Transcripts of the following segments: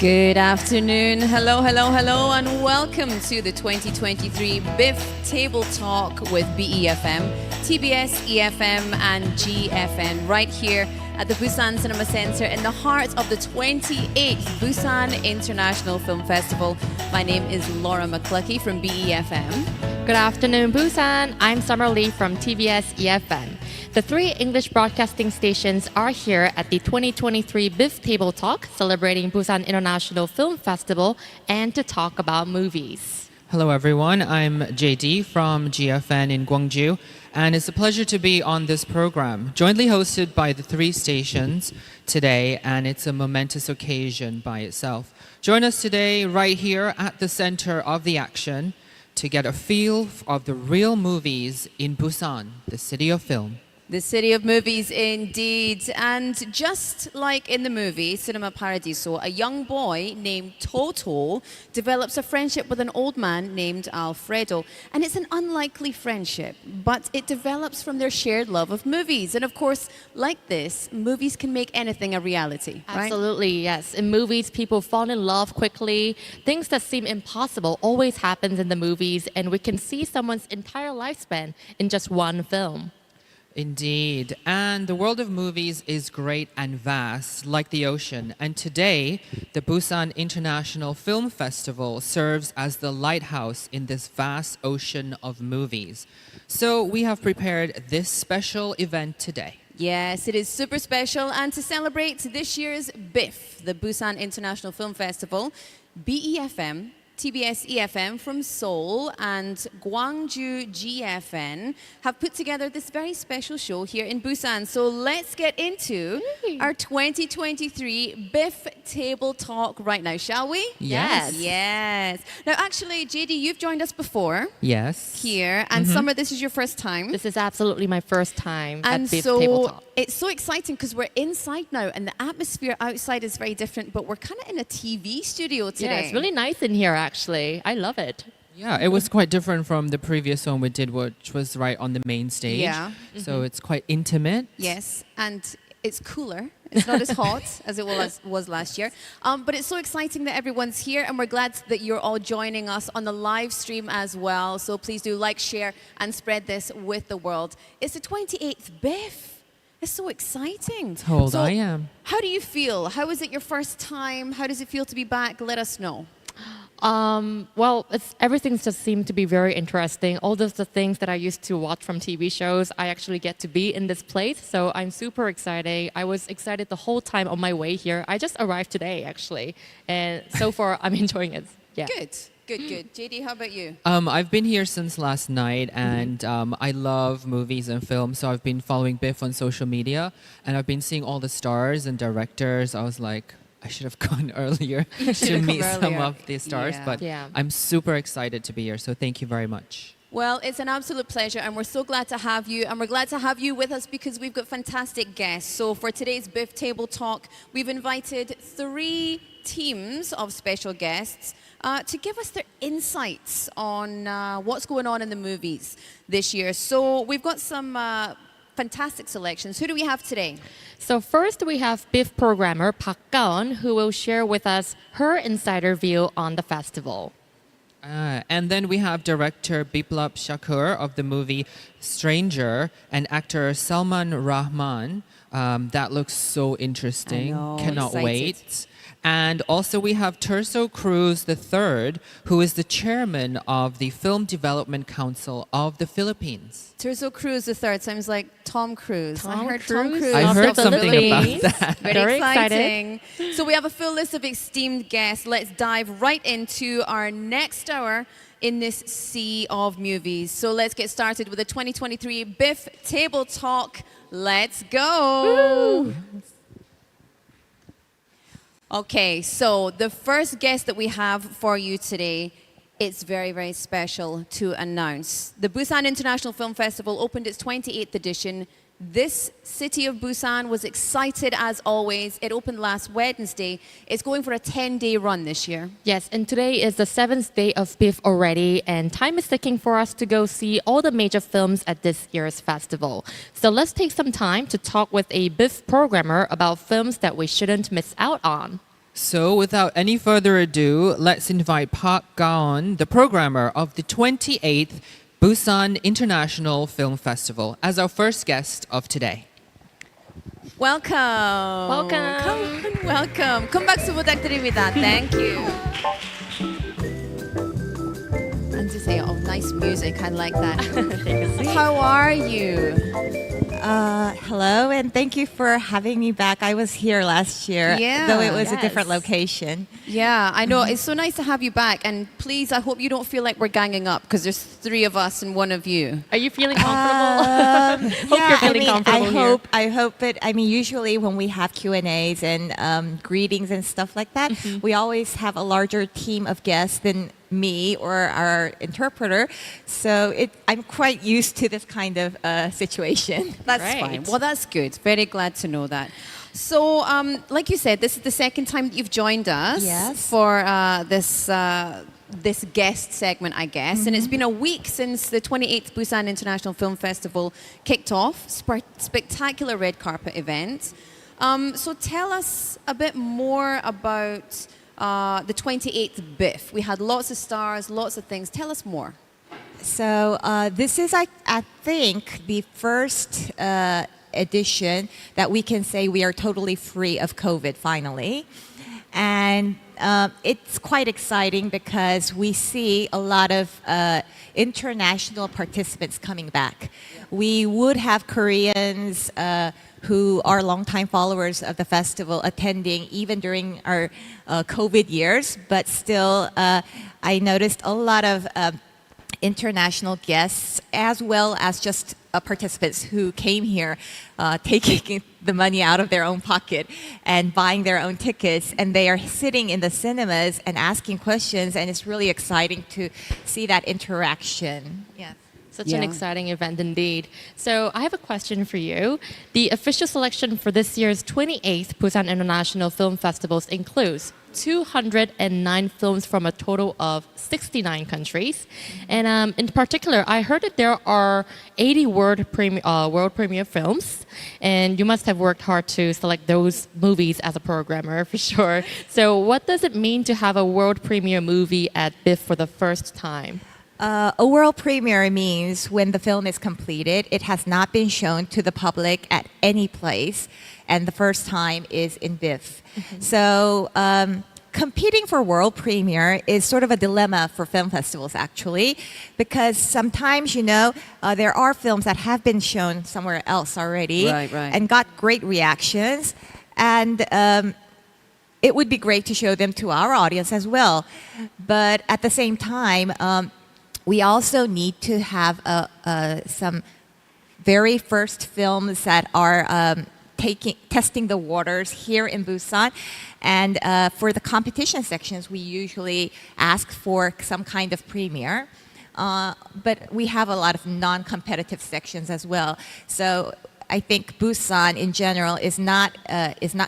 Good afternoon. Hello, and welcome to the 2023 Biff Table Talk with BeFM, TBS, EFM, and GFN right here at the Busan Cinema Center in the heart of the 28th Busan International Film Festival. My name is Laura McCluckey from BeFM. Good afternoon, Busan. I'm Summer Lee from TBS EFM. The three English broadcasting stations are here at the 2023 Biff Table Talk, celebrating Busan International Film Festival, and to talk about movies. Hello everyone, I'm JD from GFN in Gwangju, and it's a pleasure to be on this program, jointly hosted by the three stations today, and it's a momentous occasion by itself. Join us today right here at the center of the action to get a feel of the real movies in Busan, the city of film. The city of movies, indeed. And just like in the movie Cinema Paradiso, a young boy named Toto develops a friendship with an old man named Alfredo. And it's an unlikely friendship, but it develops from their shared love of movies. And of course, like this, movies can make anything a reality, right? Absolutely, yes. In movies, people fall in love quickly. Things that seem impossible always happens in the movies, and we can see someone's entire lifespan in just one film. Indeed. And the world of movies is great and vast, like the ocean. And today, the Busan International Film Festival serves as the lighthouse in this vast ocean of movies. So we have prepared this special event today. Yes, it is super special. And to celebrate this year's BIFF, the Busan International Film Festival, BeFM, TBS EFM from Seoul and Gwangju GFN have put together this very special show here in Busan. So let's get into our 2023 Biff Table Talk right now, shall we? Yes. Yes. Now, actually, JD, you've joined us before. Yes. Here. And Summer, this is your first time. This is absolutely my first time And at Biff so Table Talk. it's so exciting because we're inside now and the atmosphere outside is very different, but we're kind of in a TV studio today. Yeah, it's really nice in here, actually. I love it. Yeah, it was quite different from the previous one we did, which was right on the main stage. Yeah. So it's quite intimate. Yes, and it's cooler. It's not as hot as it was last year. But it's so exciting that everyone's here, and we're glad that you're all joining us on the live stream as well. So please do like, share, and spread this with the world. It's the 28th BIFF. It's so exciting. How old So I am. How do you feel? How is it your first time? How does it feel to be back? Let us know. Well, everything just seemed to be very interesting. All the things that I used to watch from TV shows, I actually get to be in this place. So I'm super excited. I was excited the whole time on my way here. I just arrived today, actually. And so far, I'm enjoying it. Yeah. Good. JD, how about you? I've been here since last night, and I love movies and films, so I've been following Biff on social media, and I've been seeing all the stars and directors. I was like, I should have gone earlier to meet some of the stars, but I'm super excited to be here, so thank you very much. Well, it's an absolute pleasure, and we're so glad to have you, and we're glad to have you with us because we've got fantastic guests. So for today's Biff Table Talk, we've invited three teams of special guests to give us their insights on what's going on in the movies this year. So we've got some fantastic selections. Who do we have today? So first we have Biff programmer Park Gaon, who will share with us her insider view on the festival. And then we have director Biplob of the movie Stranger and actor Salman Rahman. That looks so interesting. I know, Cannot excited. wait. And also we have Tirso Cruz III, who is the chairman of the Film Development Council of the Philippines. Tirso Cruz III sounds like Tom Cruise. I Tom heard Tom Cruise Cruise. I of heard the something about Philippines. that. Very excited. exciting. So we have a full list of esteemed guests. Let's dive right into our next hour in this sea of movies. So let's get started with the 2023 Biff Table Talk. Let's go. Woo. Okay, so the first guest that we have for you today, it's very, very special to announce. The Busan International Film Festival opened its 28th edition. This city of Busan was excited as always. It opened last Wednesday. It's going for a 10-day run this year. Yes, and today is the 7th day of Biff already, and time is ticking for us to go see all the major films at this year's festival. So let's take some time to talk with a Biff programmer about films that we shouldn't miss out on. So without any further ado, let's invite Park Gaon, the programmer of the 28th Busan International Film Festival, as our first guest of today. Welcome. Welcome. Welcome. 큰 박수 부탁드립니다. Thank you. 앉으세요. Oh, nice music. I like that. Take a seat. How are you? Hello, and thank you for having me back. I was here last year, though it was a different Yes. location. Yeah, I know. It's so nice to have you back. And please, I hope you don't feel like we're ganging up because there's 3 of us and 1 of you. Are you feeling comfortable? Hope you're feeling comfortable here. I hope, but I mean, usually when we have Q&As and greetings and stuff like that, we always have a larger team of guests than me or our interpreter. So I'm quite used to this kind of situation. That's Right. fine. Well, that's good. Very glad to know that. So, like you said, this is the second time that you've joined us Yes. for this guest segment, I guess. And it's been a week since the 28th Busan International Film Festival kicked off. Spectacular red carpet event. So tell us a bit more about the 28th Biff. We had lots of stars, lots of things. Tell us more. So this is, I think, the first edition that we can say we are totally free of COVID finally. And it's quite exciting because we see a lot of international participants coming back. We would have Koreans who are longtime followers of the festival attending even during our COVID years, but still I noticed a lot of international guests as well as just participants who came here taking the money out of their own pocket and buying their own tickets, and they are sitting in the cinemas and asking questions, and it's really exciting to see that interaction. Yeah. Such an exciting event indeed. So I have a question for you. The official selection for this year's 28th Busan International Film Festivals includes 209 films from a total of 69 countries. And in particular, I heard that there are 80 world premiere films. And you must have worked hard to select those movies as a programmer, for sure. So what does it mean to have a world premiere movie at BIFF for the first time? A world premiere means when the film is completed, it has not been shown to the public at any place, and the first time is in BIFF. So competing for world premiere is sort of a dilemma for film festivals, actually, because sometimes, there are films that have been shown somewhere else already Right. and got great reactions, and it would be great to show them to our audience as well. But at the same time, we also need to have some very first films that are testing the waters here in Busan. And for the competition sections, we usually ask for some kind of premiere. But we have a lot of non-competitive sections as well. So I think Busan in general is not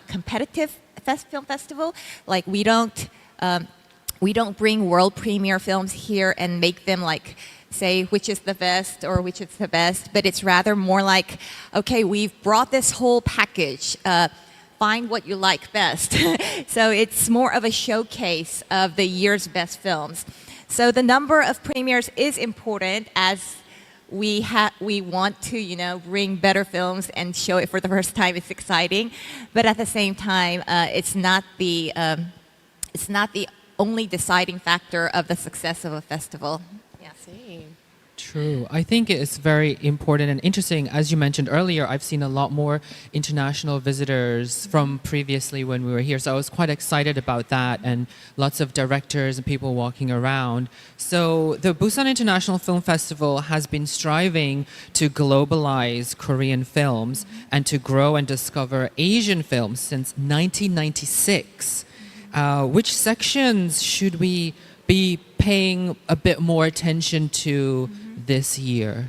competitive film festival. Like we don't bring world premiere films here and make them like say which is the best or which is the best, but it's rather more like, okay, we've brought this whole package. Find what you like best. So it's more of a showcase of the year's best films. So the number of premieres is important as we want to bring better films and show it for the first time. It's exciting, but at the same time, it's not the only deciding factor of the success of a festival. Yeah. True. I think it's very important and interesting. As you mentioned earlier, I've seen a lot more international visitors from previously when we were here. So I was quite excited about that and lots of directors and people walking around. So the Busan International Film Festival has been striving to globalize Korean films and to grow and discover Asian films since 1996. Which sections should we be paying a bit more attention to this year?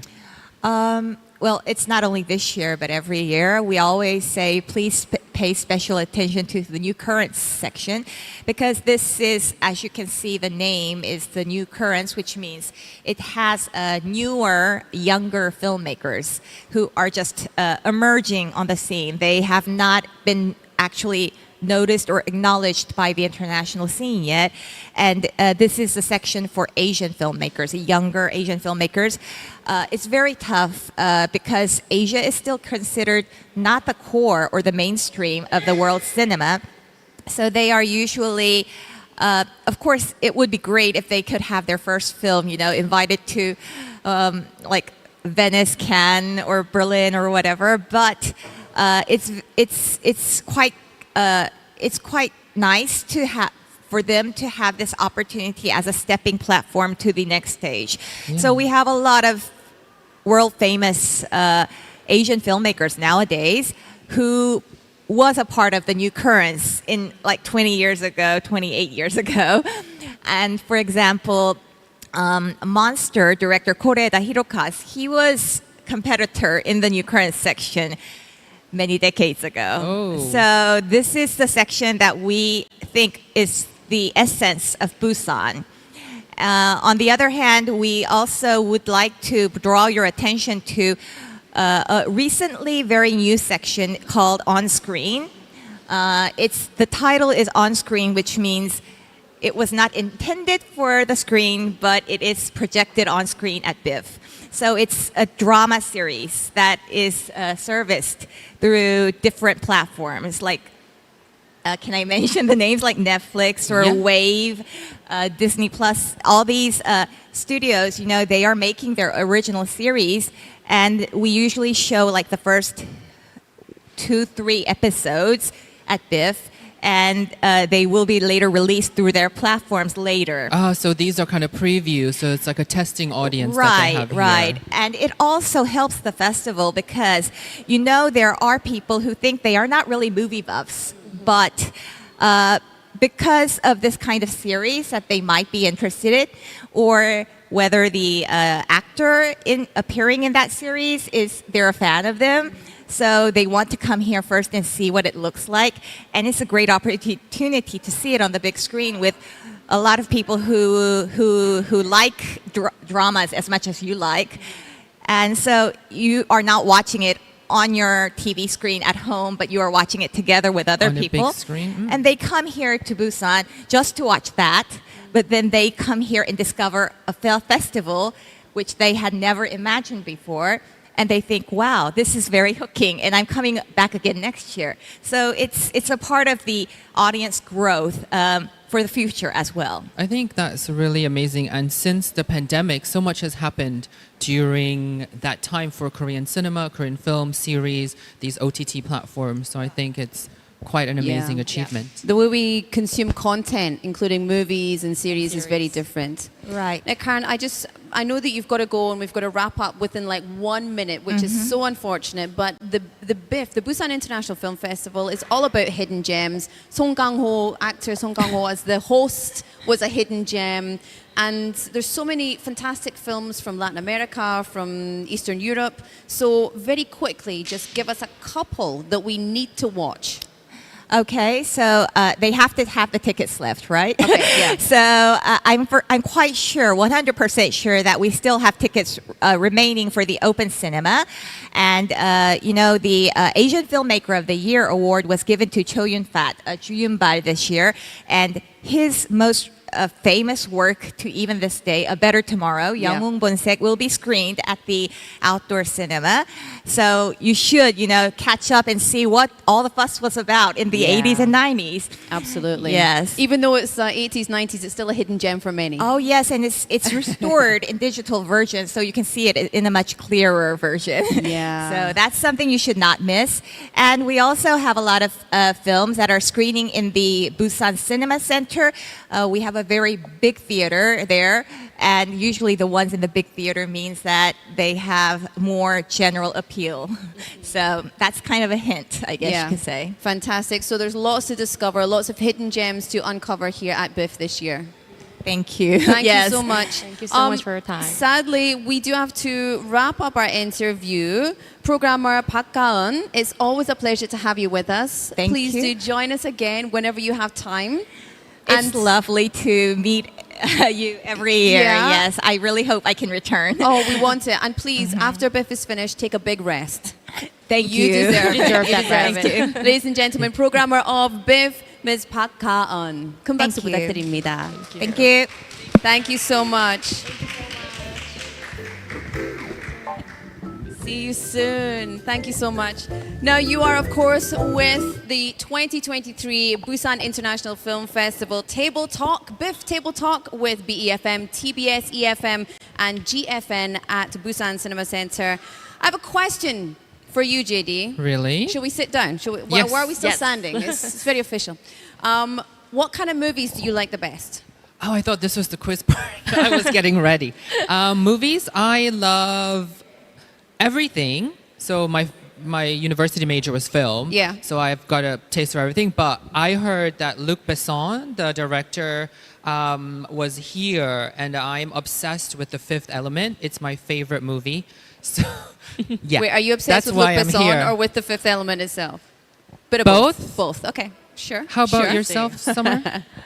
Well, it's not only this year, but every year. We always say, please pay special attention to the new currents section, because this is, as you can see, the name is the new currents, which means it has newer, younger filmmakers who are just emerging on the scene. They have not been actually noticed or acknowledged by the international scene yet. And this is the section for Asian filmmakers, younger Asian filmmakers. It's very tough because Asia is still considered not the core or the mainstream of the world cinema. So they are usually, of course, it would be great if they could have their first film, invited to like Venice, Cannes, or Berlin, or whatever. But it's quite nice to have for them to have this opportunity as a stepping platform to the next stage. Yeah. So we have a lot of world famous Asian filmmakers nowadays who was a part of the new currents in like 20 years ago, 28 years ago. And for example, Monster director Koreeda Hirokazu, he was competitor in the new currents section many decades ago. Oh. So this is the section that we think is the essence of Busan. On the other hand, we also would like to draw your attention to a recently very new section called On Screen. The title is On Screen, which means it was not intended for the screen, but it is projected on screen at BIF. So it's a drama series that is serviced through different platforms like, can I mention the names like Netflix or Wave, Disney Plus, all these studios, they are making their original series, and we usually show like the first 2-3 episodes at BIF, and they will be later released through their platforms later. So these are kind of previews, so it's like a testing audience right, that they have here. Right. And it also helps the festival because, there are people who think they are not really movie buffs, but because of this kind of series that they might be interested in, or whether the actor appearing in that series they're a fan of them, so they want to come here first and see what it looks like. And it's a great opportunity to see it on the big screen with a lot of people who like dramas as much as you like. And so you are not watching it on your TV screen at home, but you are watching it together with other people. On a big screen? And they come here to Busan just to watch that, but then they come here and discover a film festival which they had never imagined before. And they think, wow, this is very hooking, and I'm coming back again next year. So it's a part of the audience growth for the future as well. I think that's really amazing. And since the pandemic, so much has happened during that time for Korean cinema, Korean film, series, these OTT platforms. So I think it's quite an amazing achievement. Yeah. The way we consume content, including movies and series, is very different. Right. Now, Karen, I know that you've got to go and we've got to wrap up within like 1 minute, which is so unfortunate. But the BIF, the Busan International Film Festival, is all about hidden gems. Song Kang-ho, actor Song Kang-ho as the host, was a hidden gem. And there's so many fantastic films from Latin America, from Eastern Europe. So very quickly, just give us a couple that we need to watch. Okay, so they have to have the tickets left, right? Okay, yeah. So I'm quite sure, 100% sure that we still have tickets remaining for the open cinema. And, the Asian Filmmaker of the Year award was given to Cho Yun-fat, Ju Yun-bal this year. And his most a famous work to even this day, A Better Tomorrow. Yeah. 영웅 본색 will be screened at the outdoor cinema. So you should, catch up and see what all the fuss was about in the Yeah. 80s and 90s. Absolutely. Yes. Even though it's 80s, 90s, it's still a hidden gem for many. Oh yes, and it's restored in digital version, so you can see it in a much clearer version. Yeah. So that's something you should not miss. And we also have a lot of films that are screening in the Busan Cinema Center. We have a very big theater there, and usually the ones in the big theater means that they have more general appeal. So that's kind of a hint, I guess you could say. Fantastic. So there's lots to discover, lots of hidden gems to uncover here at BiF this year. Thank you. Thank Yes. you so much. Thank you so much for your time. Sadly, we do have to wrap up our interview. Programmer Park Ga-eun, it's always a pleasure to have you with us. Thank Please you. do join us again whenever you have time. It's lovely to meet you every year. Yeah. Yes, I really hope I can return. Oh, we want it. And please, after BiF is finished, take a big rest. Thank You deserve You deserve it. that You rest. deserve it. Ladies and gentlemen, programmer of BiF, Ms. Park Ga-eun. 큰 박수 Thank you. 부탁드립니다. Thank you. Thank you so much. See you soon. Thank you so much. Now, you are, of course, with the 2023 Busan International Film Festival Table Talk, Biff Table Talk with BeFM, TBS, EFM, and GFN at Busan Cinema Center. I have a question for you, JD. Really? Should we sit down? Should we, Yes. why are we still Yes. standing? It's very official. What kind of movies do you like the best? Oh, I thought this was the quiz part. I was getting ready. Movies, I love everything. So my university major was film. Yeah. So I've got a taste for everything. But I heard that Luc Besson, the director, was here, and I'm obsessed with The Fifth Element. It's my favorite movie. So yeah. Wait, are you obsessed That's with why Luc I'm Besson here. or with The Fifth Element itself? Bit of Both? Both. Okay. Sure. How about Sure. yourself, Summer?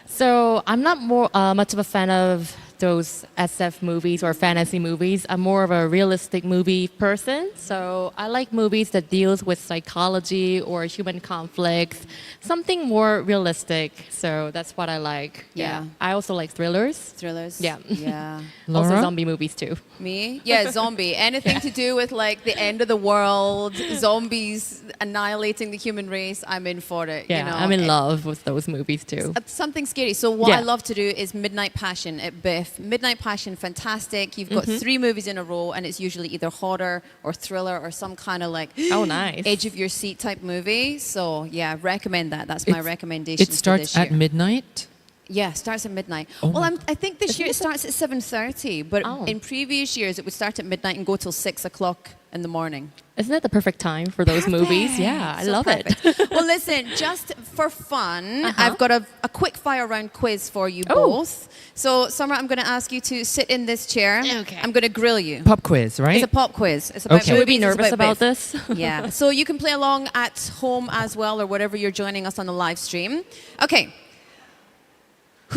So I'm not more much of a fan of those SF movies or fantasy movies. I'm more of a realistic movie person. So I like movies that deals with psychology or human conflicts, something more realistic. So that's what I like. Yeah. I also like thrillers. Thrillers. Yeah. Yeah. Also Laura? zombie movies too. Me? Yeah, zombie. Anything to do with like the end of the world, zombies annihilating the human race, I'm in for it. Yeah, you know? I'm in love with those movies too. Something scary. So what Yeah. I love to do is Midnight Passion at BiF. Midnight Passion, fantastic. You've got 3 movies in a row, and it's usually either horror or thriller or some kind of like Oh, nice. edge of your seat type movie. So yeah, recommend that. That's my It's- recommendation. It starts for this at year. midnight. Yeah, starts at midnight. Oh Well, my I think this year it starts at 7:30, but Oh. in previous years it would start at midnight and go till 6 o'clock in the morning. Isn't that the perfect time for those movies? Yeah, I So love perfect. it. Well, listen, just for fun, Uh-huh. I've got a quick fire round quiz for you Oh. both. So, Summer, I'm going to ask you to sit in this chair. Okay. I'm going to grill you. Pop quiz, right? It's a pop quiz. It's about Okay. Should we be movies, it's nervous about Biff. this? Yeah. So you can play along at home as well, or whatever you're joining us on the live stream. Okay.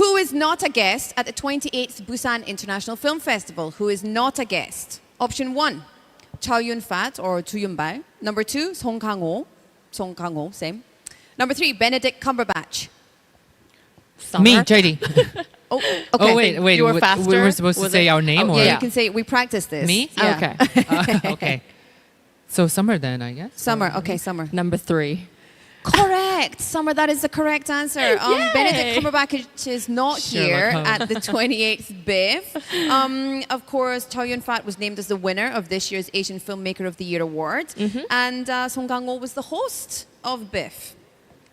Who is not a guest at the 28th Busan International Film Festival? Who is not a guest? Option 1, Chow Yun-fat or Chu Yun-bal. Number 2, Song Kang-ho. Song Kang-ho, same. Number 3, Benedict Cumberbatch. Summer? Me, JD. Oh, okay. Oh, wait. You were We faster? were supposed to Was say it- our name, Oh, or Yeah, Yeah. you can say we practiced this. Me? Yeah. Okay. Okay. So Summer then, I guess. Summer. Okay, Summer. Number 3. Correct. Summer, that is the correct answer. Yay! Benedict Cumberbatch is not Sherlock here Holmes. at the 28th BiF. Of course, Chow Yun-fat was named as the winner of this year's Asian Filmmaker of the Year award. And Song Kang-ho was the host of BiF.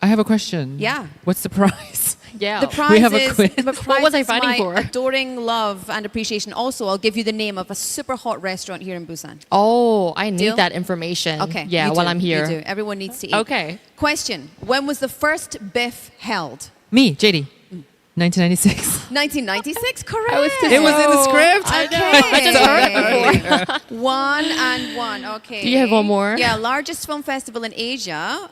I have a question. Yeah. What's the prize? Yeah. The prize We have a is, quiz. the prize was I is fighting my for? adoring love and appreciation. Also, I'll give you the name of a super hot restaurant here in Busan. Oh, I need Deal? that information. Okay. Yeah, you while do, I'm here. You do. Everyone needs to eat. Okay. Question. When was the first BiF held? Me, JD. 1996. 1996, correct. It was in the script. I know. Okay. I just heard it before. 1 and 1. Okay. Do you have one more? Yeah, largest film festival in Asia.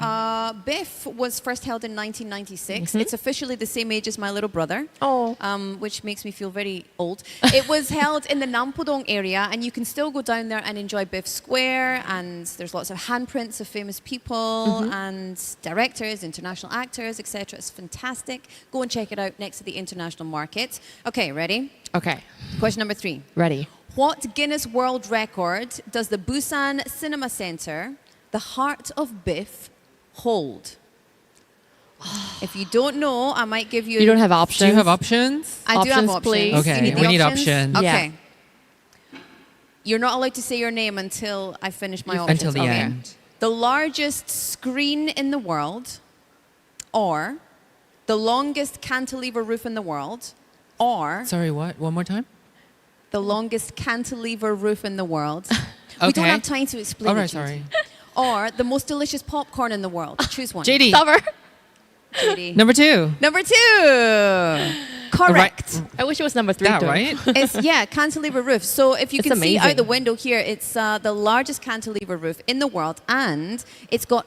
BiF was first held in 1996. It's officially the same age as my little brother. Oh. Which makes me feel very old. It was held in the Nampodong area, and you can still go down there and enjoy BiF Square. And there's lots of handprints of famous people and directors, international actors, etc. It's fantastic. Go and check it out next next to the international market. Okay, ready? Okay, Question number 3. ready. What Guinness World Record does the Busan Cinema Center, the heart of Biff, hold? If you don't know, I might give you... You don't have options? Do you have options? I do have Options, options. please? Okay, You need the we need options? options. Okay. Yeah. You're not allowed to say your name until I finish my You- options. until the Okay. end. The largest screen in the world, or the longest cantilever roof in the world, or Sorry, what? One more time? the longest cantilever roof in the world. We don't Okay. have time to explain All right, it, sorry. Or the most delicious popcorn in the world. Choose one. JD. Summer. JD. Number 2. Number 2. Correct. I wish it was number 3 That too. right? It's, yeah, cantilever roof. So if you It's can see out amazing. the window here, it's the largest cantilever roof in the world, and it's got,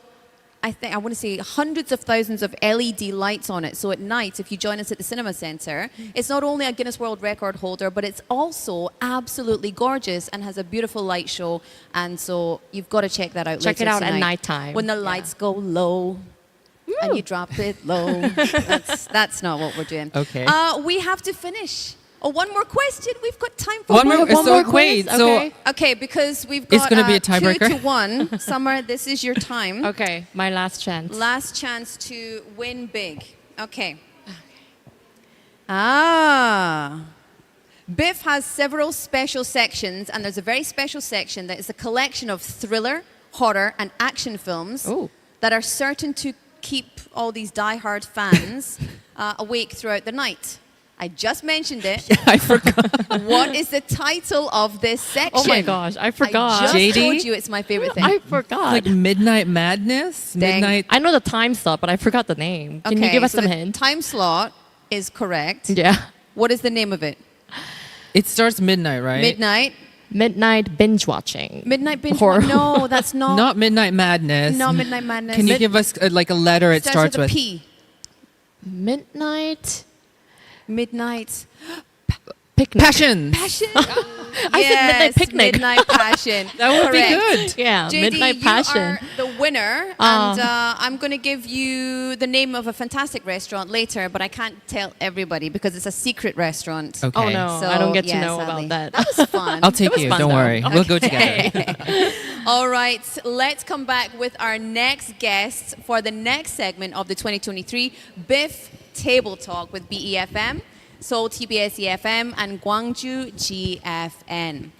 I want to say, hundreds of thousands of LED lights on it. So at night, if you join us at the cinema center, it's not only a Guinness World Record holder, but it's also absolutely gorgeous and has a beautiful light show. And so you've got to check that out. Check later it out at tonight. nighttime. When the lights go low. And you drop it low. That's not what we're doing. Okay. We have to finish. Oh, one more question. We've got time for One more. one So more quiz? wait. So Okay. Okay, because we've got It's gonna be a tiebreaker? 2-1. Summer, this is your time. Okay, my last chance. Last chance to win big. Okay. Ah. Biff has several special sections, and there's a very special section that is a collection of thriller, horror, and action films Ooh. that are certain to keep all these die-hard fans awake throughout the night. I just mentioned it. I forgot. What is the title of this section? Oh my gosh, I forgot. I just JD? told you it's my favorite thing. I forgot. Like Midnight Madness? Dang. Midnight. I know the time slot, but I forgot the name. Can you give us so some the hint? time slot is correct. Yeah. What is the name of it? It starts midnight, right? Midnight. Midnight binge watching. Midnight binge. Horror. No, that's not. Not Midnight Madness. Not Midnight Madness. Can you give us like a letter it starts with with? a P. Midnight Midnight. picnic. Passions. Passion. I said Midnight Picnic. Midnight Passion. That would Correct. be good. Yeah, JD, Midnight you Passion. are the winner, and I'm going to give you the name of a fantastic restaurant later, but I can't tell everybody because it's a secret restaurant. Okay. Oh no, So, I don't get to yeah, know sadly. about that. That was fun. I'll take It was you. fun, Don't though. worry. We'll go together. All right, let's come back with our next guest for the next segment of the 2023 Biff Table Talk with BeFM, Seoul TBS EFM, and Gwangju GFN.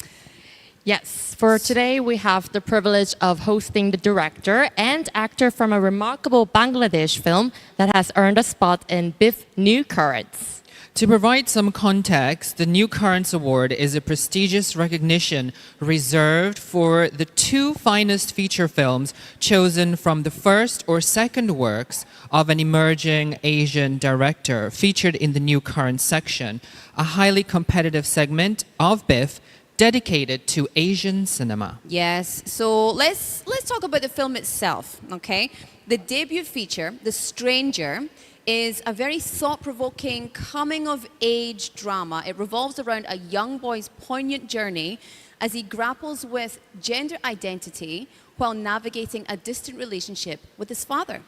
Yes, for today we have the privilege of hosting the director and actor from a remarkable Bangladesh film that has earned a spot in Biff New Currents. To provide some context, the New Currents Award is a prestigious recognition reserved for the 2 finest feature films chosen from the first or second works of an emerging Asian director featured in the New Currents section, a highly competitive segment of Biff dedicated to Asian cinema. Yes, so let's talk about the film itself, okay? The debut feature, The Stranger, is a very thought-provoking coming-of-age drama. It revolves around a young boy's poignant journey as he grapples with gender identity while navigating a distant relationship with his father.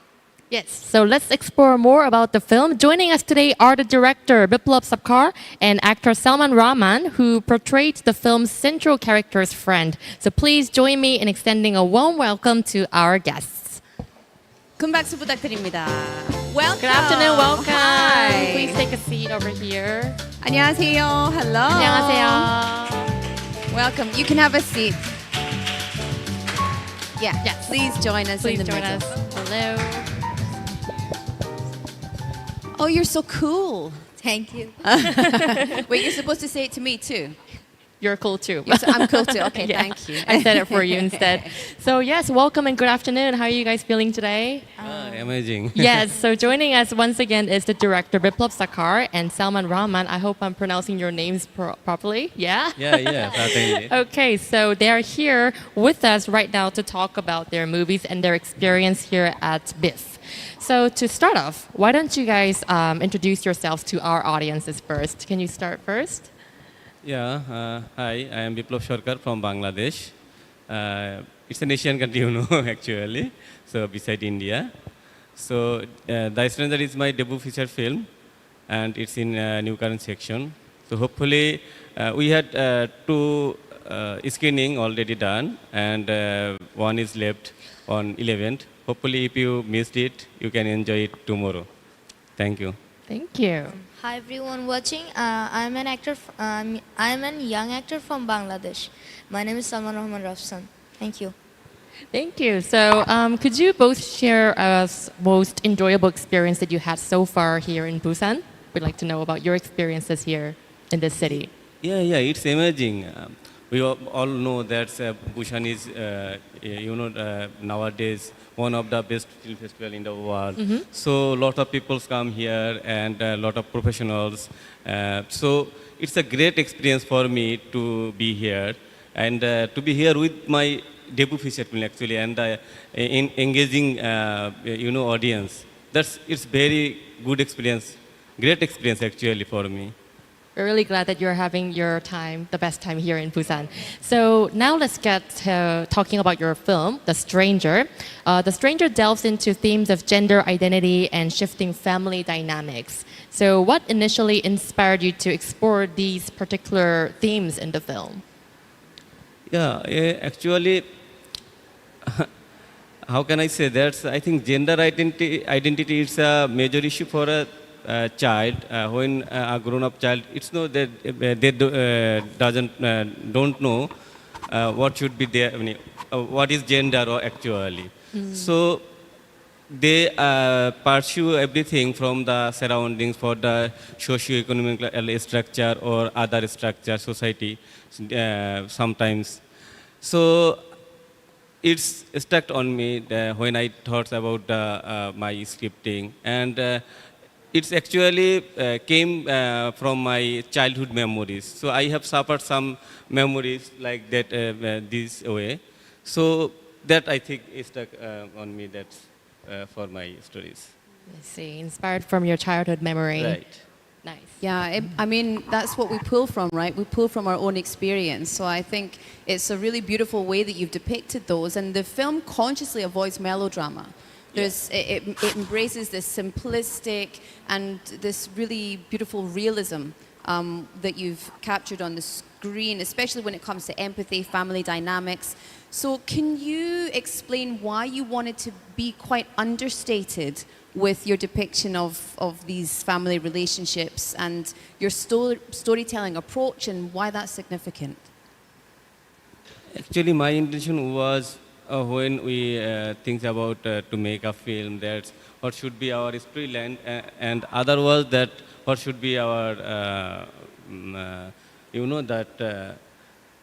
Yes, so let's explore more about the film. Joining us today are the director Biplob Sarkar and actor Salman Rahman, who portrayed the film's central character's friend. So please join me in extending a warm welcome to our guests. 큰 박수 부탁드립니다. Welcome. Good afternoon, welcome. Hi. Please take a seat over here. 안녕하세요. Hello. 안녕하세요. Welcome. You can have a seat. Yeah. Yes. Please join us Please in the join middle. us. Hello. Oh, you're so cool. Thank you. Wait, you're supposed to say it to me too. You're cool too. I'm cool too. Okay, Yeah, thank you. I said it for you instead. So yes, welcome and good afternoon. How are you guys feeling today? Amazing. Yes, so joining us once again is the director Biplob Sarkar and Salman Rahman. I hope I'm pronouncing your names properly. Yeah? Yeah, certainly. Okay, so they're here with us right now to talk about their movies and their experience here at Biff. So to start off, why don't you guys introduce yourselves to our audiences first? Can you start first? Yeah, hi, I am Biplov Sarkar from Bangladesh. It's an Asian country, you know, actually, so beside India. So, The Stranger is my debut feature film, and it's in New Current section. So hopefully, we had two screening already done, and one is left on 11th. Hopefully, if you missed it, you can enjoy it tomorrow. Thank you. Thank you. Hi everyone watching. I'm an actor. I'm a young actor from Bangladesh. My name is Salman Rahman Rafsan. Thank you. Thank you. So, could you both share us most enjoyable experience that you had so far here in Busan? We'd like to know about your experiences here in this city. Yeah, it's amazing. We all know that Busan is, nowadays one of the best film festival in the world. So a lot of people come here and a lot of professionals. So it's a great experience for me to be here and to be here with my debut feature film actually and in engaging audience. It's very good experience, great experience actually for me. We're really glad that you're having your time, the best time here in Busan. So now let's get talking about your film, The Stranger. The Stranger delves into themes of gender identity and shifting family dynamics. So what initially inspired you to explore these particular themes in the film? Yeah, actually, how can I say that? I think gender identity is a major issue for a child. When a grown-up child, it's not that they don't know what should be there. I mean, what is gender or actually? So they pursue everything from the surroundings for the socio-economic structure or other structure, society sometimes. So it's stuck on me when I thought about my scripting, and it's actually came from my childhood memories. So I have suffered some memories like that this way. So that I think is stuck on me. That's for my stories. I see, inspired from your childhood memory. Right. Nice. Yeah, I mean, that's what we pull from, right? We pull from our own experience. So I think it's a really beautiful way that you've depicted those. And the film consciously avoids melodrama. It embraces this simplistic and this really beautiful realism that you've captured on the screen, especially when it comes to empathy, family dynamics. So can you explain why you wanted to be quite understated with your depiction of these family relationships and your storytelling approach and why that's significant? Actually, my intention was when we think about to make a film, that's what should be our storyline, and other was that what should be our,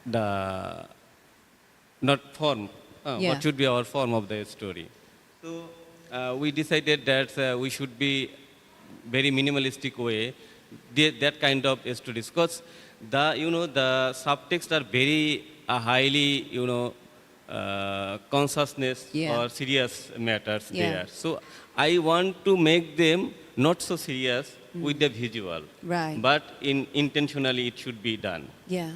the not form, what should be our form of the story. So we decided that we should be very minimalistic way, that kind of stories, because the subtext are very highly, consciousness or serious matters there. So I want to make them not so serious with the visual, but intentionally it should be done. Yeah.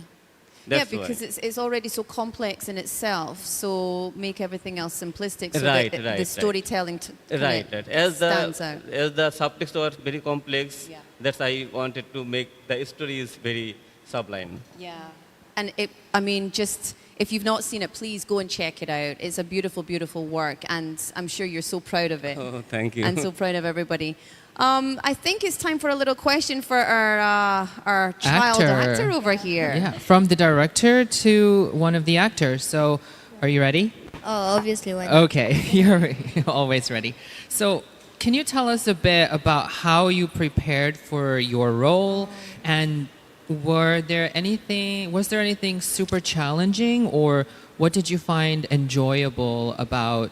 That's because why. it's already so complex in itself, so make everything else simplistic so Right, that right, the storytelling right. As stands out. As the subtext was very complex, that's I wanted to make the story is very sublime. Yeah. And just if you've not seen it, please go and check it out. It's a beautiful, beautiful work, and I'm sure you're so proud of it. Oh, thank you. And so proud of everybody. I think it's time for a little question for our child actor over here. Yeah, from the director to one of the actors. So, are you ready? Oh, obviously. Why not? Okay, you're always ready. So, can you tell us a bit about how you prepared for your role, and was there anything super challenging, or what did you find enjoyable about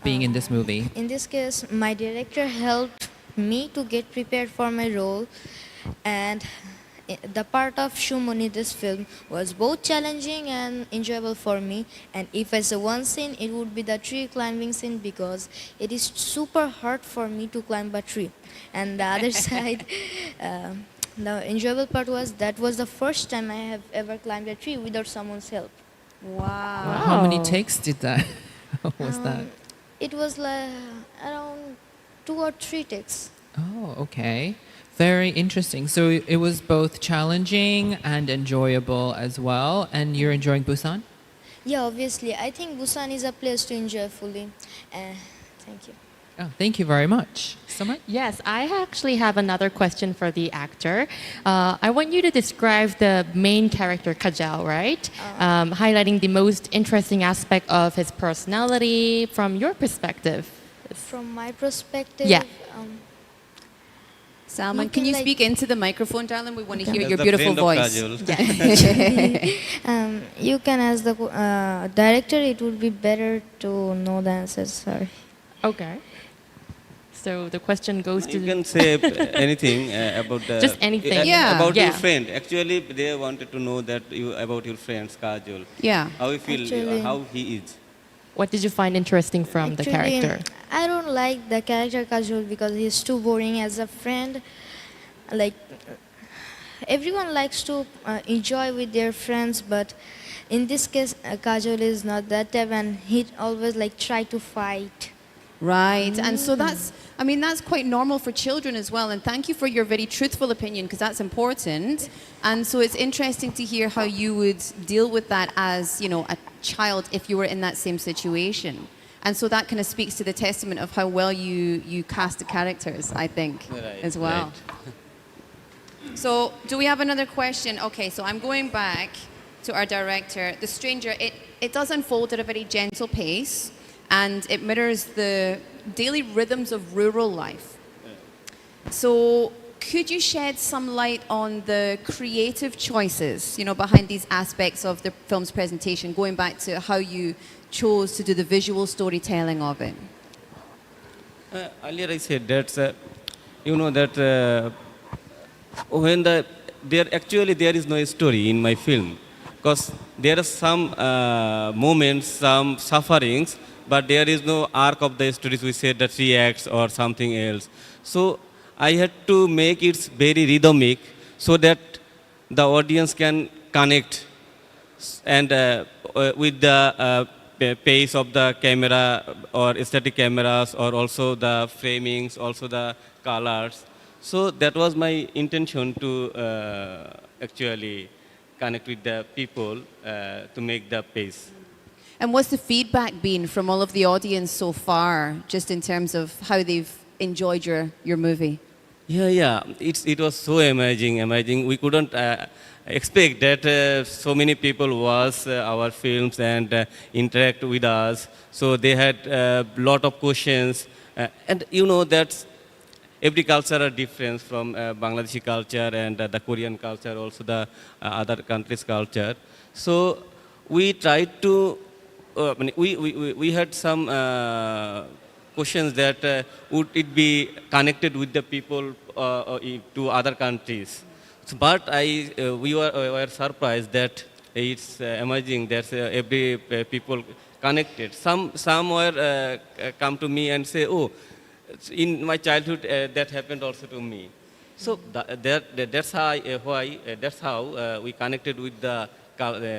being in this movie? In this case, my director helped me to get prepared for my role, and the part of Shumon in this film was both challenging and enjoyable for me. And if I say one scene, it would be the tree climbing scene, because it is super hard for me to climb a tree. And the other side, the enjoyable part was that was the first time I have ever climbed a tree without someone's help. Wow. How many takes did that? was that? It was like around 2 or 3 takes. Oh, okay. Very interesting. So it was both challenging and enjoyable as well. And you're enjoying Busan? Yeah, obviously. I think Busan is a place to enjoy fully. Thank you. Oh, thank you very much. Salman? Yes, I actually have another question for the actor. I want you to describe the main character, Kajal, right? Highlighting the most interesting aspect of his personality from your perspective. From my perspective, Yeah. Salman, You can can, you like- speak into the microphone, darling? We want to hear As your the beautiful friend of voice. Kajol. you can ask the director. It would be better to know the answers. Sorry. Okay. So the question goes to You can say anything about the Just anything. Yeah. about Yeah. your friend. Actually, they wanted to know that about your friend Kajol. Yeah. How you feel? Actually- How he is? what did you find interesting from the Actually, character? I don't like the character Kajol because he's too boring as a friend. Like everyone likes to enjoy with their friends, but in this case, Kajol is not that type, and he always like try to fight. Right. And so that's quite normal for children as well. And thank you for your very truthful opinion, because that's important. And so it's interesting to hear how you would deal with that as, a child if you were in that same situation. And so that kind of speaks to the testament of how well you cast the characters, I think, Right, as well. So do we have another question? Okay, so I'm going back to our director. The Stranger, it does unfold at a very gentle pace, and it mirrors the daily rhythms of rural life. So could you shed some light on the creative choices, behind these aspects of the film's presentation, going back to how you chose to do the visual storytelling of it? Earlier I said that that when there is no story in my film, because there are some moments, some sufferings, but there is no arc of the stories. We said that reacts or something else. So I had to make it very rhythmic so that the audience can connect and with the pace of the camera or static cameras, or also the framings, also the colors. So that was my intention to actually connect with the people to make the pace. And what's the feedback been from all of the audience so far, just in terms of how they've enjoyed your movie? Yeah. It was so amazing. We couldn't expect that so many people watch our films and interact with us. So they had a lot of questions. And that every culture are different from Bangladeshi culture and the Korean culture, also the other countries' culture. So we tried to, we had some questions that would it be connected with the people to other countries. So, but we were surprised that it's amazing that every people connected. Some were come to me and say, oh, in my childhood that happened also to me. So that's how we connected with the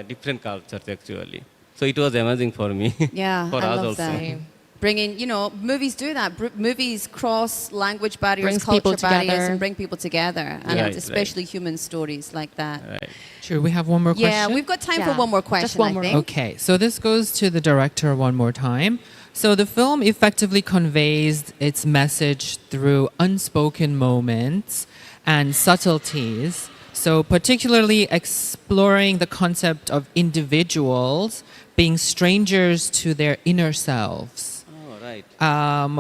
different cultures actually. So it was amazing for me. Yeah, for I us love also. that. Bringing, movies do that. Movies cross language barriers, Brings culture people barriers, together. and bring people together. And Right, especially human stories like that. Right. Sure, we have one more question. Yeah, we've got time for Yeah, one more just question, one I more. think. Okay, so this goes to the director one more time. So the film effectively conveys its message through unspoken moments and subtleties. So particularly exploring the concept of individuals being strangers to their inner selves. Oh, right.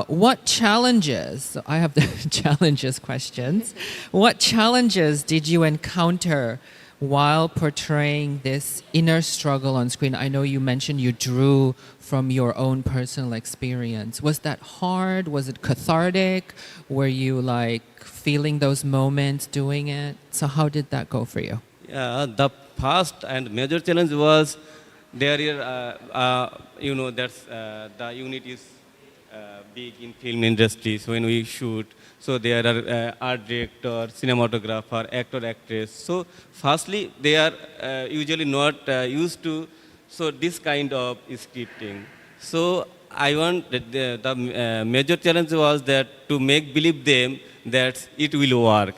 What challenges, so I have the challenges questions. What challenges did you encounter while portraying this inner struggle on screen? I know you mentioned you drew from your own personal experience. Was that hard? Was it cathartic? Were you like feeling those moments doing it? So how did that go for you? Yeah, the first and major challenge was there is, that's the unit is big in film industry. So when we shoot, so there are art director, cinematographer, actor, actress. So firstly, they are usually not used to so this kind of scripting. So I want the major challenge was that to make believe them that it will work.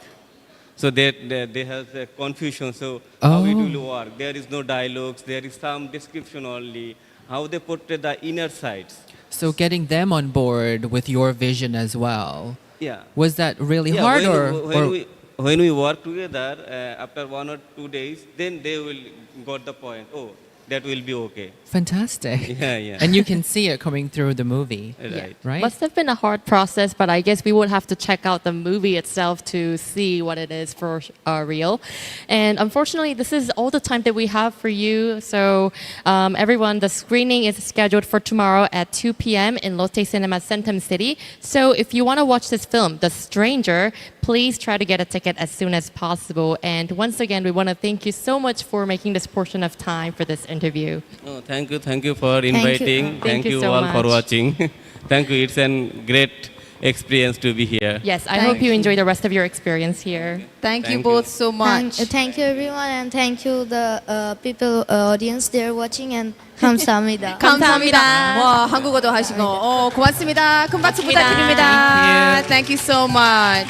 So they have a confusion. So how it will work? There is no dialogues. There is some description only. How they portray the inner sides. So getting them on board with your vision as well. Yeah. Was that really Yeah, hard when we work together, after 1 or 2 days, then they will got the point. Oh, that will be okay. Fantastic. Yeah. And you can see it coming through the movie. Right. Right? Must have been a hard process, but I guess we would have to check out the movie itself to see what it is for real. And unfortunately, this is all the time that we have for you. So everyone, the screening is scheduled for tomorrow at 2 p.m. in Lotte Cinema Centum City. So if you want to watch this film, The Stranger, please try to get a ticket as soon as possible. And once again, we want to thank you so much for making this portion of time for this interview. Oh, thank you for inviting. Thank you so all much. for watching. Thank you. It's a great experience to be here. Yes, I hope you enjoy the rest of your experience here. Thank you Thank both you. so much. Thank you everyone and thank you the people audience there watching and 감사합니다. 감사합니다. 와, 한국어도 하시고. 고맙습니다. 큰 박수 부탁드립니다. Thank you so much.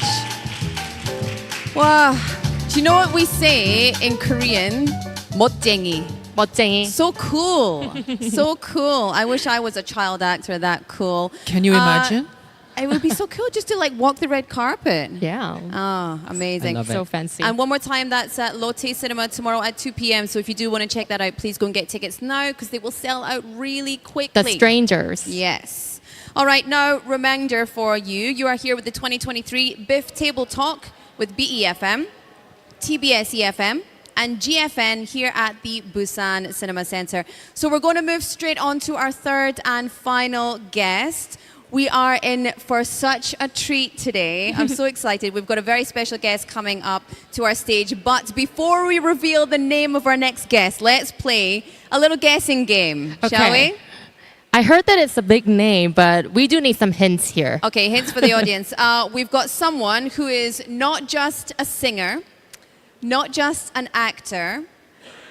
Wow. Do you know what we say in Korean? 멋쟁이. 멋쟁이. So cool. So cool. I wish I was a child actor that cool. Can you imagine? It would be so cool just to like walk the red carpet. Yeah. Oh, amazing. I love it. So fancy. And one more time, that's at Lotte Cinema tomorrow at 2 p.m. So if you do want to check that out, please go and get tickets now because they will sell out really quickly. The Strangers. Yes. All right, now reminder for you. You are here with the 2023 Biff Table Talk with BeFM, TBS EFM, and GFN here at the Busan Cinema Center. So we're going to move straight on to our third and final guest. We are in for such a treat today. I'm so excited. We've got a very special guest coming up to our stage. But before we reveal the name of our next guest, let's play a little guessing game, shall we? I heard that it's a big name, but we do need some hints here. Okay, hints for the audience. We've got someone who is not just a singer, not just an actor,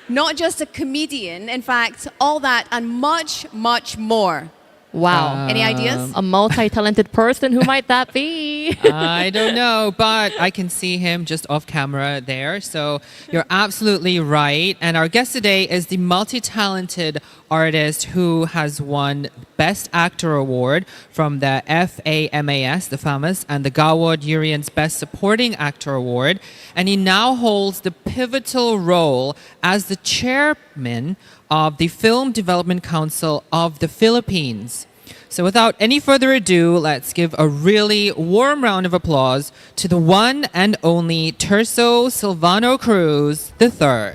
not just a comedian. In fact, all that and much, much more. Wow. Any ideas? A multi-talented person, who might that be? I don't know, but I can see him just off camera there. So you're absolutely right. And our guest today is the multi-talented artist who has won Best Actor Award from the FAMAS, the FAMAS, and the Gawad Urian's Best Supporting Actor Award. And he now holds the pivotal role as the chairman of the Film Development Council of the Philippines. So without any further ado, let's give a really warm round of applause to the one and only Tirso Silvano Cruz III.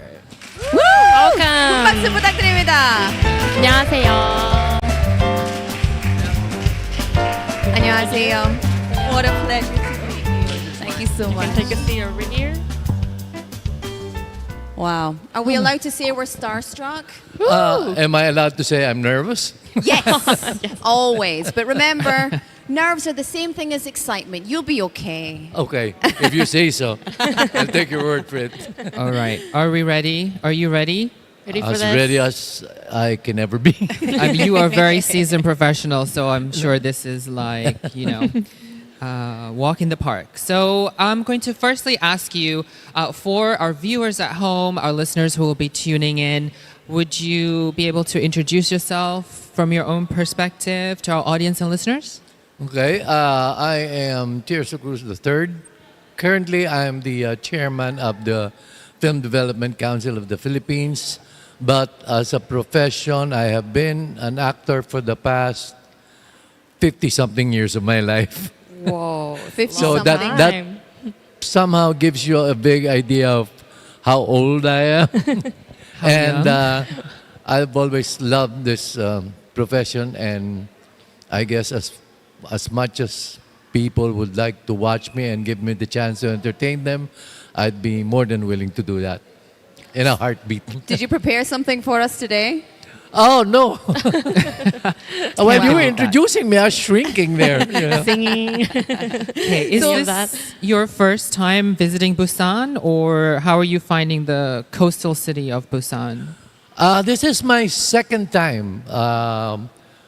Welcome. 박수 부탁드립니다. 안녕하세요. 안녕하세요. What a pleasure to meet you. Thank you so much. Take a seat over here. Wow. Are we allowed to say we're starstruck? Am I allowed to say I'm nervous? Yes. Always. But remember, nerves are the same thing as excitement. You'll be okay. Okay, if you say so. I'll take your word for it. All right. Are we ready? Are you ready? Ready for As this? ready as I can ever be. I mean, you are a very seasoned professional, so I'm sure this is like, walk in the park. So I'm going to firstly ask you, for our viewers at home, our listeners who will be tuning in, would you be able to introduce yourself from your own perspective to our audience and listeners? Okay, I am Tirso Cruz III. Currently, I am the chairman of the Film Development Council of the Philippines. But as a profession, I have been an actor for the past 50-something years of my life. Whoa. 50 So something. that somehow gives you a big idea of how old I am. And I've always loved this profession, and I guess as much as people would like to watch me and give me the chance to entertain them, I'd be more than willing to do that in a heartbeat. Did you prepare something for us today? Oh, no. When you were Wow. introducing me, I was shrinking there. You know? Singing. Okay, is So this that- your first time visiting Busan, or how are you finding the coastal city of Busan? This is my second time.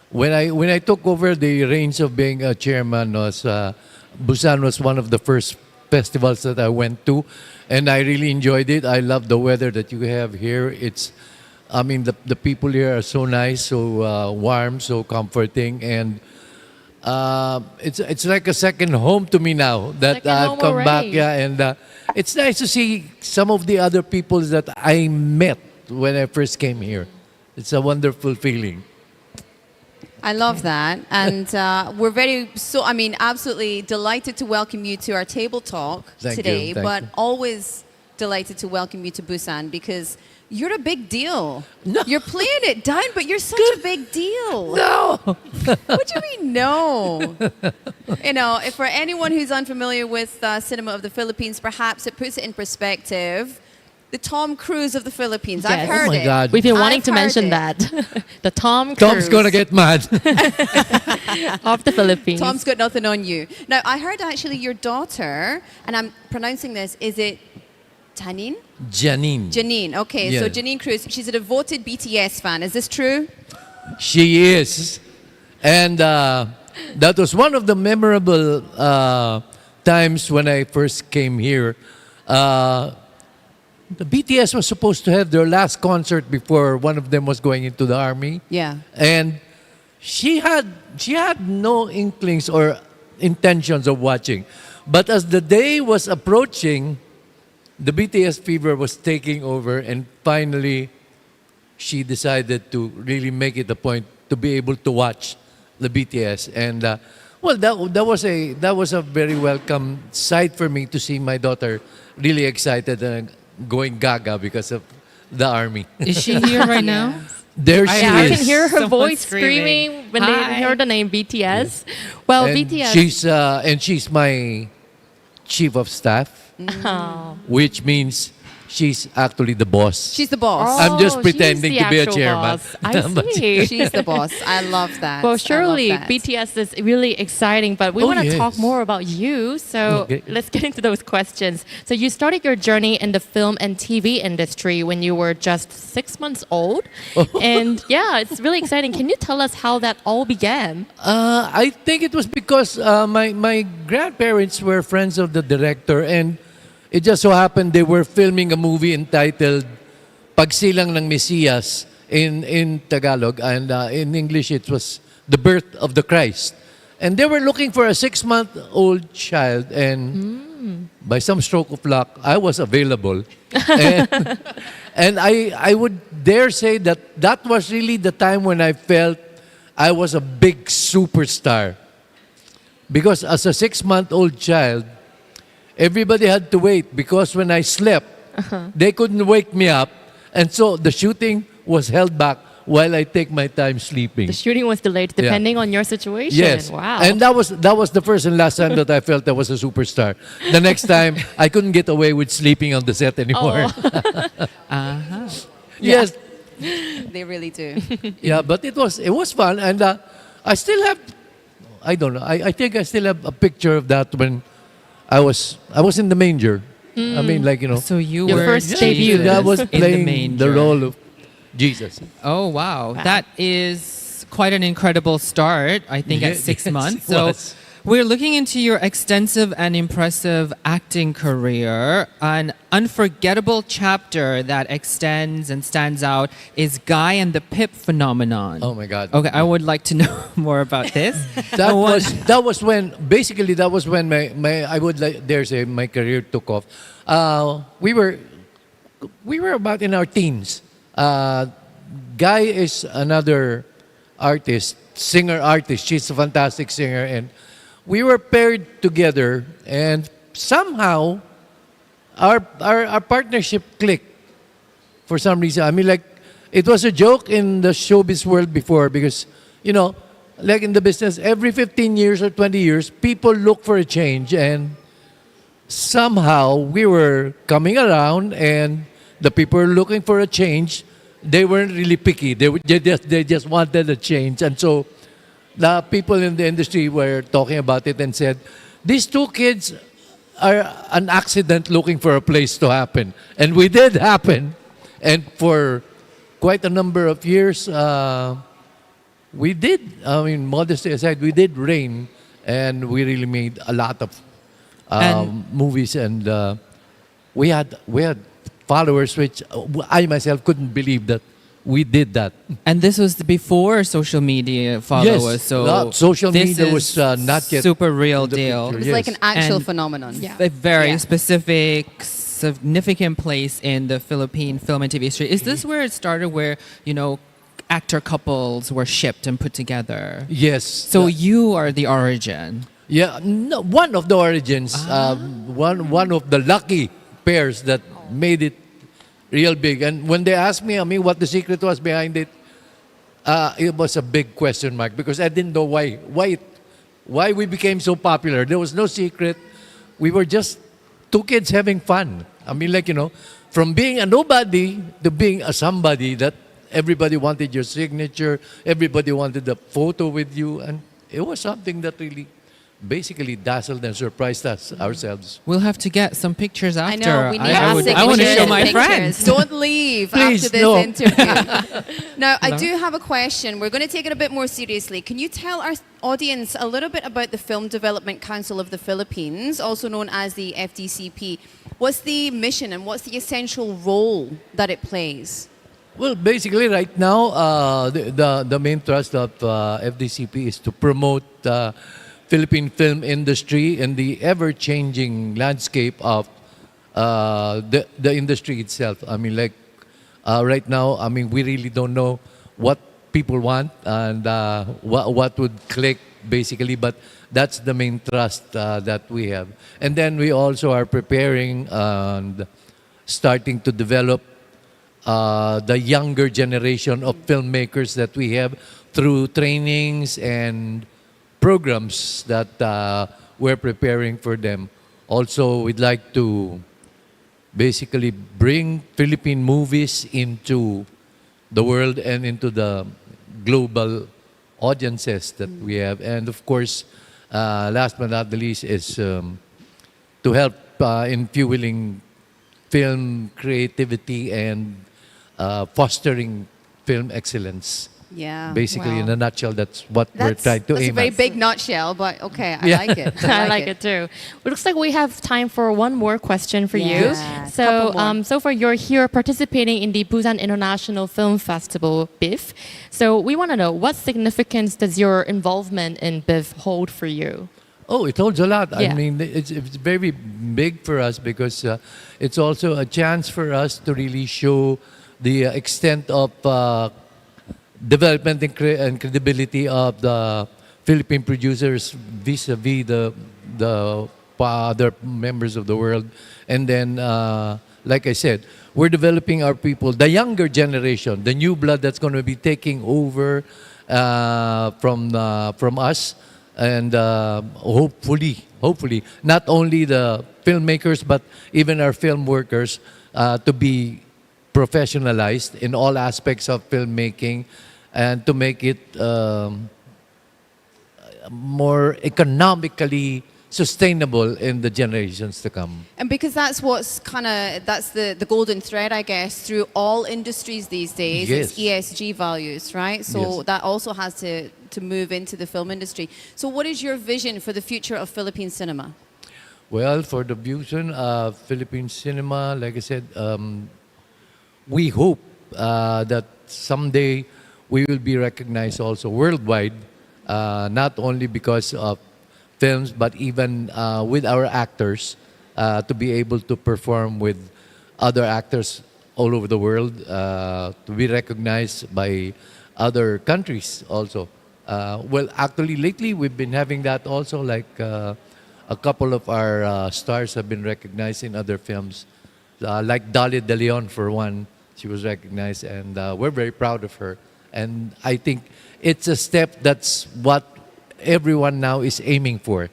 when I took over the reins of being a chairman, Busan was one of the first festivals that I went to, and I really enjoyed it. I love the weather that you have here. The people here are so nice, so warm, so comforting, and it's like a second home to me now that Second I've home come back. already. Yeah, and it's nice to see some of the other people that I met when I first came here. It's a wonderful feeling. I love that. And we're absolutely delighted to welcome you to our table talk Thank today, you, thank but you. always delighted to welcome you to Busan because you're a big deal. No. You're playing it down, but you're such a big deal. No! What do you mean, no? If for anyone who's unfamiliar with cinema of the Philippines, perhaps it puts it in perspective. The Tom Cruise of the Philippines. I've Yes. heard Oh my it. God. We've been wanting I've to heard mention it. that. The Tom Cruise Tom's gonna get mad. of the Philippines. Tom's got nothing on you. Now, I heard actually your daughter, and I'm pronouncing this, is it Tanin? Janine. Janine. Okay, so Yeah. Janine Cruz, she's a devoted BTS fan. Is this true? She is. And that was one of the memorable times when I first came here. The BTS was supposed to have their last concert before one of them was going into the army. Yeah. And she had no inklings or intentions of watching. But as the day was approaching, the BTS fever was taking over, and finally she decided to really make it a point to be able to watch the BTS. And that was a very welcome sight for me to see my daughter really excited and going gaga because of the army. Is she here right now? There she Yeah, I is. can hear her Someone voice screaming. screaming when Hi. they hear the name BTS. Well, And BTS. she's my chief of staff, Oh. which means she's actually the boss. She's the boss. I'm just Oh, pretending she's the to be a actual chairman. boss. I see. She's the boss. I love that. Well, I surely love that. BTS is really exciting, but we Oh, want to talk yes. more about you. So Okay. let's get into those questions. So you started your journey in the film and TV industry when you were just 6 months old. And yeah, it's really exciting. Can you tell us how that all began? I think it was because my grandparents were friends of the director, and it just so happened they were filming a movie entitled Pagsilang ng Mesiyas in Tagalog, and in English it was The Birth of the Christ. And they were looking for a 6-month-old child, and by some stroke of luck, I was available. and I would dare say that was really the time when I felt I was a big superstar. Because as a 6-month-old child, everybody had to wait because when I slept, they couldn't wake me up. And so the shooting was held back while I take my time sleeping. The shooting was delayed depending on your situation. Yes. Wow. And that was the first and last time that I felt I was a superstar. The next time, I couldn't get away with sleeping on the set anymore. Uh-huh. Yes. They really do. Yeah, but it was fun. And I still have, I don't know, I think I still have a picture of that when I was in the manger. I mean, like, you know. So you Your were first Jesus debut. I was in the playing manger. the role of Jesus. Oh wow. That is quite an incredible start. I think at Yes, 6 it months. So was. we're looking into your extensive and impressive acting career. An unforgettable chapter that extends and stands out is Guy and the Pip phenomenon. Oh my God. Okay, I would like to know more about this. That was when my I would dare say my career took off. We were about in our teens. Guy is another singer artist. She's a fantastic singer, and we were paired together, and somehow our partnership clicked for some reason. I mean, like, it was a joke in the showbiz world before because, you know, like in the business, every 15 years or 20 years, people look for a change, and somehow we were coming around, and the people were looking for a change. They weren't really picky. They just wanted a change. And so the people in the industry were talking about it and said, these two kids are an accident looking for a place to happen. And we did happen. And for quite a number of years, we did. I mean, modesty aside, we did reign, and we really made a lot of movies, and we had followers, which I myself couldn't believe that we did that. And this was before social media followers, Yes, so social this media is was not yet super real in the deal. picture. It's like Yes. an actual And- phenomenon. A very Yeah. specific, significant place in the Philippine film and TV history. Is this where it started, where actor couples were shipped and put together? Yes. So you are the origin. Yeah, no, one of the origins, one of the lucky pairs that made it real big. And when they asked me, what the secret was behind it was a big question mark, because I didn't know why we became so popular. There was no secret. We were just two kids having fun. From being a nobody to being a somebody that everybody wanted your signature, everybody wanted a photo with you, and it was something that really basically dazzled and surprised us ourselves. We'll have to get some pictures after. I know, we need I our want to signatures show and my pictures. friends. Don't leave Please, after this no. interview. Now, I do have a question. We're going to take it a bit more seriously. Can you tell our audience a little bit about the Film Development Council of the Philippines, also known as the FDCP? What's the mission and what's the essential role that it plays? Well, basically, right now, the main thrust of FDCP is to promote Philippine film industry in the ever-changing landscape of the industry itself. Right now, we really don't know what people want and what would click, basically, but that's the main thrust that we have. And then we also are preparing and starting to develop the younger generation of filmmakers that we have through trainings and programs that we're preparing for them. Also, we'd like to basically bring Philippine movies into the world and into the global audiences that we have. And of course, last but not the least is to help in fueling film creativity and fostering film excellence. Yeah. Basically, in Wow. a nutshell, that's what we're trying to that's a aim very at. big nutshell, but okay, I Yeah. like it. I like it too. It looks like we have time for one more question for you. Yeah, So, couple more. so far you're here participating in the Busan International Film Festival, BIF. So we want to know, what significance does your involvement in BIF hold for you? Oh, it holds a lot. Yeah. It's very big for us because it's also a chance for us to really show the extent of development and credibility of the Philippine producers vis-a-vis the other members of the world. And then, like I said, we're developing our people, the younger generation, the new blood that's going to be taking over from us. And hopefully, not only the filmmakers, but even our film workers to be professionalized in all aspects of filmmaking and to make it more economically sustainable in the generations to come. And because that's that's the golden thread, I guess, through all industries these days. Yes. It's ESG values, right? So Yes. that also has to move into the film industry. So what is your vision for the future of Philippine cinema? Well, for the vision of Philippine cinema, like I said, we hope that someday we will be recognized also worldwide, not only because of films, but even with our actors, to be able to perform with other actors all over the world, to be recognized by other countries also. Well, actually, lately we've been having that also, like a couple of our stars have been recognized in other films, like Dolly De Leon, for one. She was recognized, and we're very proud of her. And I think it's a step that's what everyone now is aiming for.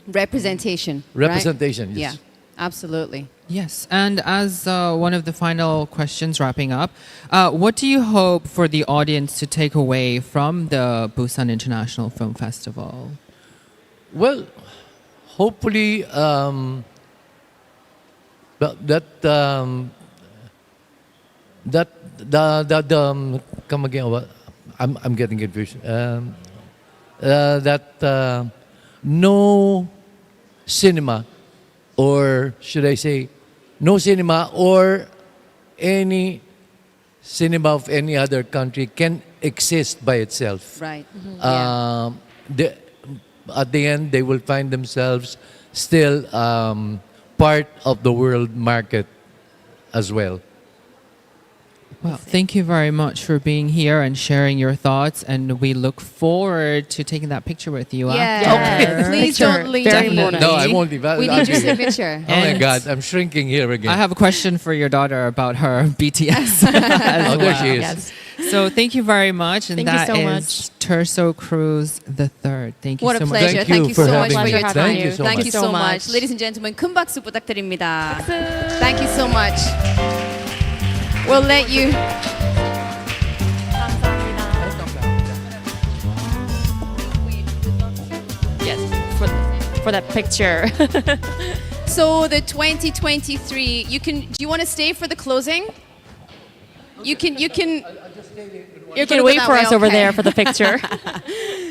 Representation. right? Representation, yes. Yeah, absolutely. Yes, and as one of the final questions wrapping up, what do you hope for the audience to take away from the Busan International Film Festival? Well, hopefully come again. I'm getting confused. That no cinema, or should I say, no cinema or any cinema of any other country can exist by itself. Right. The, at the end, they will find themselves still part of the world market as well. Well, thank you very much for being here and sharing your thoughts, and we look forward to taking that picture with you after. Okay. Please Picture. don't leave. Very important. No, I won't leave. We need your signature. Oh my And God, I'm shrinking here again. I have a question for your daughter about her BTS. Oh, there she is. Yes. So thank you very much, and Thank you that so is much. Tirso Cruz the Third. Thank you What so a much. pleasure. Thank you you for so much having for me. your Thank time. you so Thank much. you so so much. much. Ladies and gentlemen, 큰 박수 부탁드립니다. Thank you so much. We'll let you. Yes, for that picture. So the 2023, you can. Do you want to stay for the closing? You can. You gonna can go wait that for way, us over okay. there for the picture.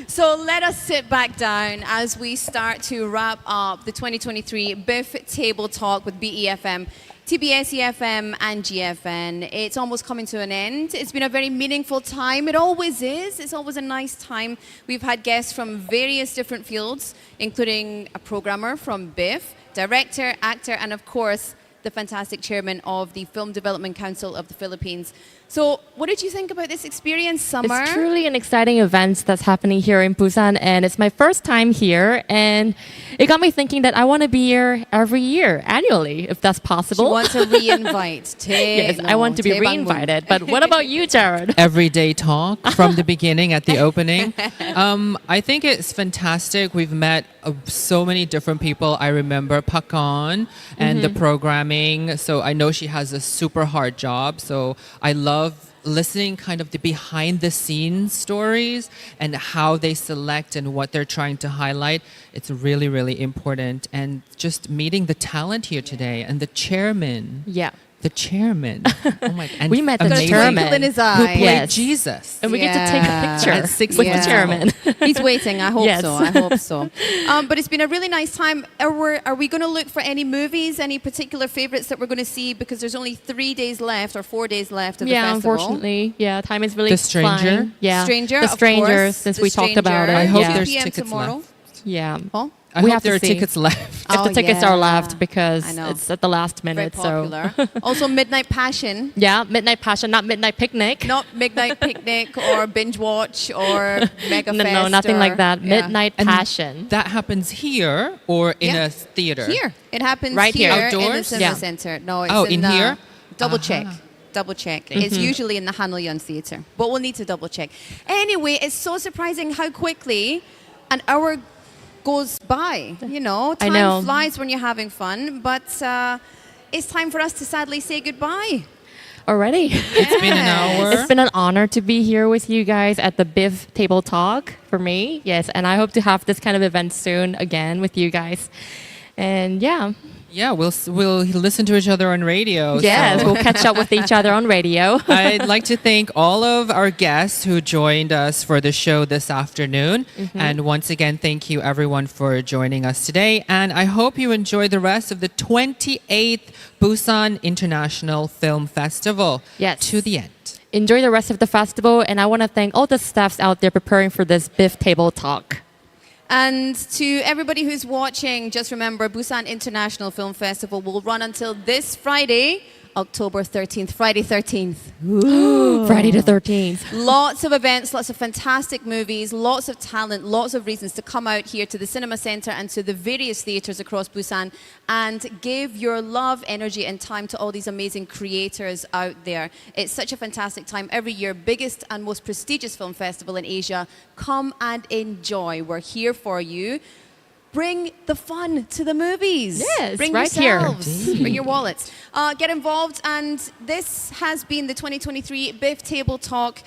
So let us sit back down as we start to wrap up the 2023 Biff Table Talk with BEFM, TBS EFM and GFN. It's almost coming to an end. It's been a very meaningful time. It always is. It's always a nice time. We've had guests from various different fields, including a programmer from Biff, director, actor, and of course, the fantastic chairman of the Film Development Council of the Philippines. So what did you think about this experience, Summer? It's truly an exciting event that's happening here in Busan, and it's my first time here, and it got me thinking that I want to be here every year, annually, if that's She possible. wants to re-invite. Yes, I want to be re-invited. But what about you, Jared? Everyday talk from the beginning at the opening. I think it's fantastic. We've met so many different people. I remember Pakon and the programming. So I know she has a super hard job. So I love listening kind of the behind the scenes stories and how they select and what they're trying to highlight. It's really, really important. And just meeting the talent here today and the chairman. Yeah. The chairman. Oh my! And We met the amazing. chairman. Twinkle in his Who eye. played Yes. Jesus. And we get to take a Yeah. picture At 6 with years the chairman. He's waiting. I hope Yes. so. I hope so. But it's been a really nice time. Are we going to look for any movies, any particular favorites that we're going to see? Because there's only 3 days left or 4 days left of the Yeah, festival. unfortunately. Yeah, time is really The Stranger? flying. Yeah. Stranger, The of Stranger, course. since The we talked about Stranger. it. I hope yeah. there's 2 p.m. tickets tomorrow. left. Yeah. Huh? I We hope have to there are see. tickets left. If the Oh, tickets are yeah. left because I know. it's at the last Very minute. popular. So Also, Midnight Passion. yeah, Midnight Passion, not Midnight Picnic. Not Midnight Picnic or Binge Watch or Mega no, Fest. nothing or- like that. yeah. Midnight And Passion. That happens here or in Yeah. a theater? Here. It happens Right here. in the Outdoors? cinema Yeah. center. No, it's Oh, in in the here? Double check. Aha. Double check. It's usually in the Hanoi Theatre, but we'll need to double check. Anyway, it's so surprising how quickly an hour goes by. You know, I time know. flies when you're having fun, but it's time for us to sadly say goodbye. Already. It's been an hour. It's been an honor to be here with you guys at the Biff Table Talk for me. Yes, and I hope to have this kind of event soon again with you guys. And yeah, Yeah, we'll listen to each other on radio. yes, so- we'll catch up with each other on radio. I'd like to thank all of our guests who joined us for the show this afternoon. And once again, thank you everyone for joining us today. And I hope you enjoy the rest of the 28th Busan International Film Festival. Yes. To the end. Enjoy the rest of the festival, and I want to thank all the staffs out there preparing for this Biff Table Talk. And to everybody who's watching, just remember Busan International Film Festival will run until this Friday, October 13th, Friday 13th. Friday the 13th. Lots of events, lots of fantastic movies, lots of talent, lots of reasons to come out here to the cinema center and to the various theaters across Busan and give your love, energy and time to all these amazing creators out there. It's such a fantastic time every year, biggest and most prestigious film festival in Asia. Come and enjoy. We're here for you. Bring the fun to the movies. Yes, Bring right here. yourselves. Bring your wallets. Get involved. And this has been the 2023 Biff Table Talk.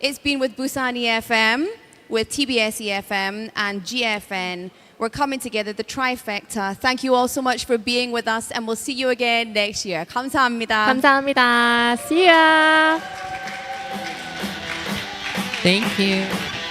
It's been with Busan EFM, with TBS EFM and GFN. We're coming together, the trifecta. Thank you all so much for being with us, and we'll see you again next year. 감사합니다. 감사합니다. See ya. Thank you.